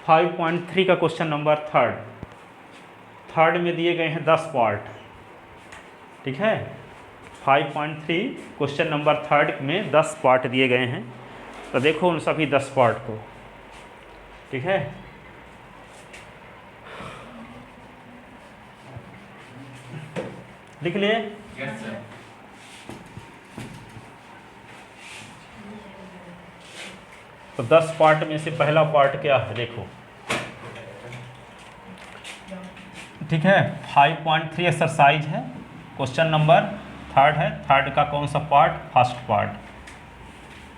5.3 का question number third में दिए गए हैं 10 पार्ट। ठीक है, 5.3 क्वेश्चन नंबर थर्ड में 10 पार्ट दिए गए हैं। तो देखो उन सभी 10 पार्ट को। ठीक है, लिख लिए? Yes sir. तो 10 पार्ट में से पहला पार्ट क्या है देखो। ठीक है, 5.3 एक्सरसाइज है, क्वेश्चन नंबर थर्ड है। थर्ड का कौन सा पार्ट? First part.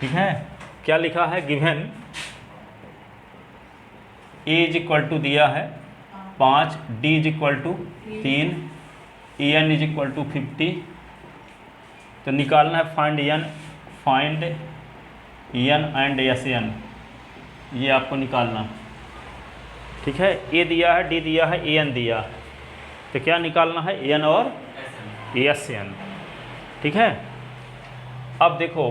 ठीक है, क्या लिखा है? Given a is equal to दिया है 5, d is equal to 3, e n is equal to 50। तो निकालना है find n and s n, ये आपको निकालना। ठीक है, ए दिया है, डी दिया है, ए एन दिया है, तो क्या निकालना है? एन और एस एन। ठीक है, अब देखो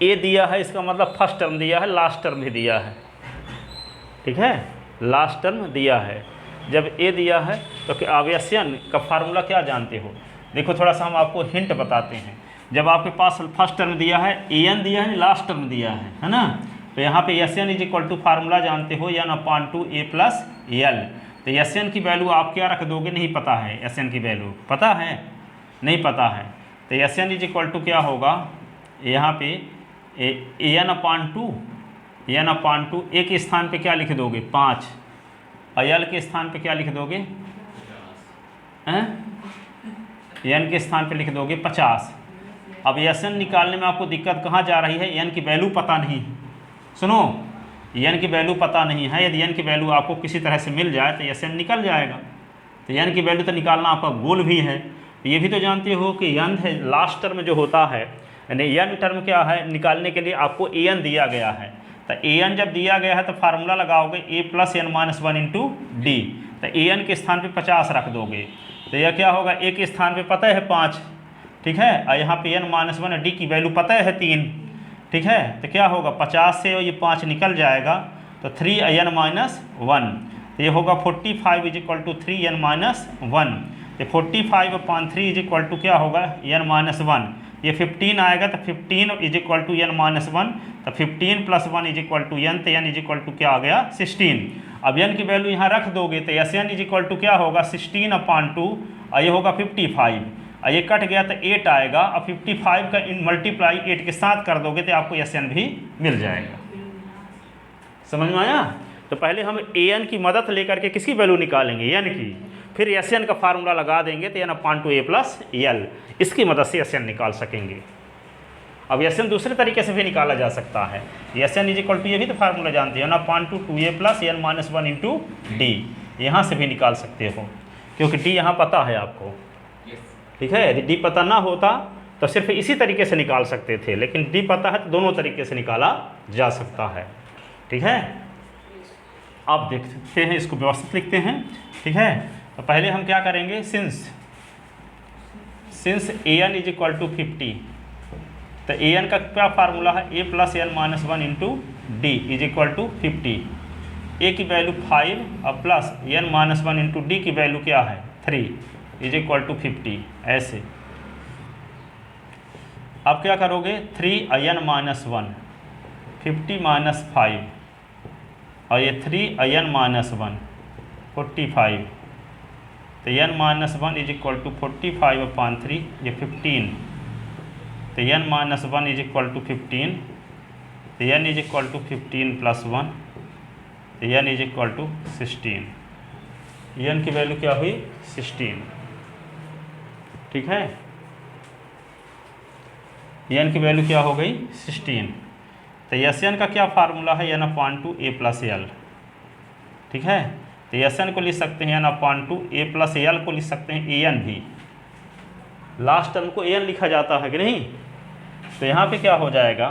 ए दिया है, इसका मतलब फर्स्ट टर्म दिया है, लास्ट टर्म भी दिया है। ठीक है, लास्ट टर्म दिया है। जब ए दिया है तो अब एस एन का फार्मूला क्या जानते हो? देखो थोड़ा सा हम आपको हिंट बताते हैं। जब आपके पास फर्स्ट टर्म दिया है, ए एन दिया है, लास्ट टर्म दिया है ना, तो यहाँ पे s N is equal to formula जानते हो एन अपॉन टू ए प्लस एल। तो एस एन की वैल्यू आप क्या रख दोगे? नहीं पता है। एस एन की वैल्यू पता है? नहीं पता है। तो s N is equal to क्या होगा यहाँ पे? A n upon two a के स्थान पे क्या लिख दोगे? 5, और एल के स्थान पे क्या लिख दोगे? एन के स्थान पे लिख दोगे 50। अब एस एन निकालने में आपको दिक्कत कहाँ जा रही है? एन की वैल्यू पता नहीं है। सुनो, एन की वैल्यू पता नहीं है। यदि एन की वैल्यू आपको किसी तरह से मिल जाए तो एस एन निकल जाएगा। तो एन की वैल्यू तो निकालना आपका गोल भी है। ये भी तो जानते हो कि एन है लास्ट टर्म जो होता है, यानी एन टर्म क्या है निकालने के लिए आपको ए एन दिया गया है। तो ए एन जब दिया गया है तो फार्मूला लगाओगे A plus N minus 1 into D. तो ए एन के स्थान पे 50 रख दोगे, तो यह क्या होगा? ए के स्थान पे पता है 5, ठीक है, और यहाँ पे एन माइनस 1, डी की वैल्यू पता है 3। ठीक है, तो क्या होगा? 50 से ये 5 निकल जाएगा, तो 3 एन माइनस 1, तो ये होगा 45 is equal to 3 n minus 1। तो 45 अपॉन 3 इज इक्वल टू क्या होगा? N minus 1। ये 15 आएगा, तो 15 is equal to n minus 1, तो 15 plus 1 is equal to n, तो एन इज इक्वल टू क्या आ गया? 16। अब एन की वैल्यू यहाँ रख दोगे तो s N is equal to क्या होगा? 16 अपॉन 2, और ये होगा 55, और ये कट गया तो 8 आएगा। अब 55 का मल्टीप्लाई 8 के साथ कर दोगे तो आपको एस एन भी मिल जाएगा। समझ में आया? तो पहले हम ए एन की मदद लेकर के किसकी वैल्यू निकालेंगे? एन की, फिर एस एन का फार्मूला लगा देंगे तो एन अपॉन टू ए प्लस एल, इसकी मदद से एस एन निकाल सकेंगे। अब एस एन दूसरे तरीके से भी निकाला जा सकता है। S N is equal to, ये भी तो फार्मूला जानते हो ना, अपॉन टू ए plus N minus 1 into D, यहाँ से भी निकाल सकते हो, क्योंकि डी यहाँ पता है आपको। ठीक है, यदि डी पता ना होता तो सिर्फ इसी तरीके से निकाल सकते थे, लेकिन डी पता है तो दोनों तरीके से निकाला जा सकता है। ठीक है, अब देखते हैं, इसको व्यवस्थित लिखते हैं। ठीक है, तो पहले हम क्या करेंगे? Since A N is equal to 50, तो ए एन का क्या फार्मूला है? A plus N minus 1 into D is equal to 50। A की वैल्यू 5 और plus N minus 1 into D की वैल्यू क्या है? 3 इज इक्वल टू 50। ऐसे अब क्या करोगे? 3 एन माइनस 1, 50 माइनस 5, और ये 3 एन माइनस 1, 45, तो n minus 1 is equal to 45 upon 3, ये 15, तो n minus 1 is equal to 15, तो n is equal to 15 plus 1, तो n is equal to 16। N की वैल्यू क्या हुई? 16। ठीक है, एन की वैल्यू क्या हो गई? 16। तो एस एन का क्या फार्मूला है? एन अपॉन टू ए प्लस एल। ठीक है, तो एस एन को लिख सकते हैं एन अपॉन टू, ए प्लस एल को लिख सकते हैं ए एन भी। लास्ट टर्म को ए एन लिखा जाता है कि नहीं? तो यहाँ पे क्या हो जाएगा?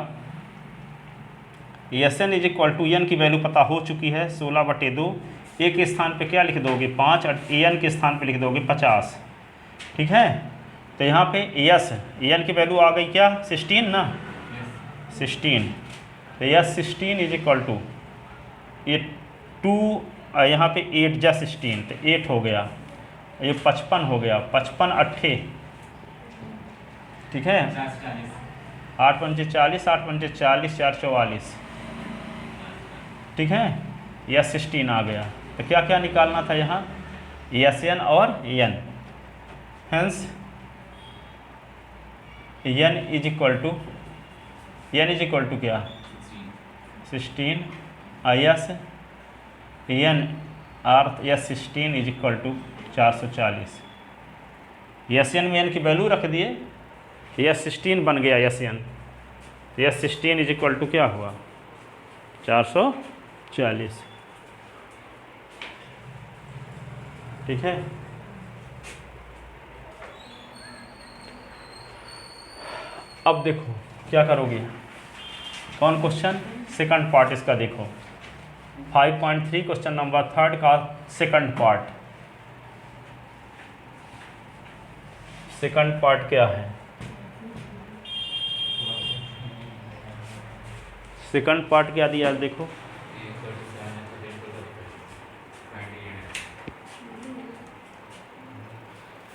S N is equal to, n की वैल्यू पता हो चुकी है 16/2, ए के स्थान पे क्या लिख दोगे? 5, और ए एन के स्थान पे लिख दोगे 50। ठीक है, तो यहाँ पे एस एन की वैल्यू आ गई क्या? 16 ना, 16। तो एस 16 इज इक्वल टू, ये 2 यहाँ पे 8 जा 16 तो 8 हो गया, ये 55 हो गया, 55 अट्ठे, ठीक है, 8 पंचे 40, 8 पंचे 40, 4 44, ठीक है, यह 16 आ गया। तो क्या क्या निकालना था यहाँ, Sn और n, hence n is equal to क्या 16 Is n अर्थ s 16 is equal to 440। Sn में n की वैल्यू रख दिए, यस 16 बन गया Sn, s 16 is equal to क्या हुआ 440, ठीक है। अब देखो क्या करोगे, कौन क्वेश्चन, सेकंड पार्ट इसका देखो, 5.3 क्वेश्चन नंबर 3 का सेकंड पार्ट। सेकंड पार्ट क्या है, सेकंड पार्ट क्या दिया है देखो,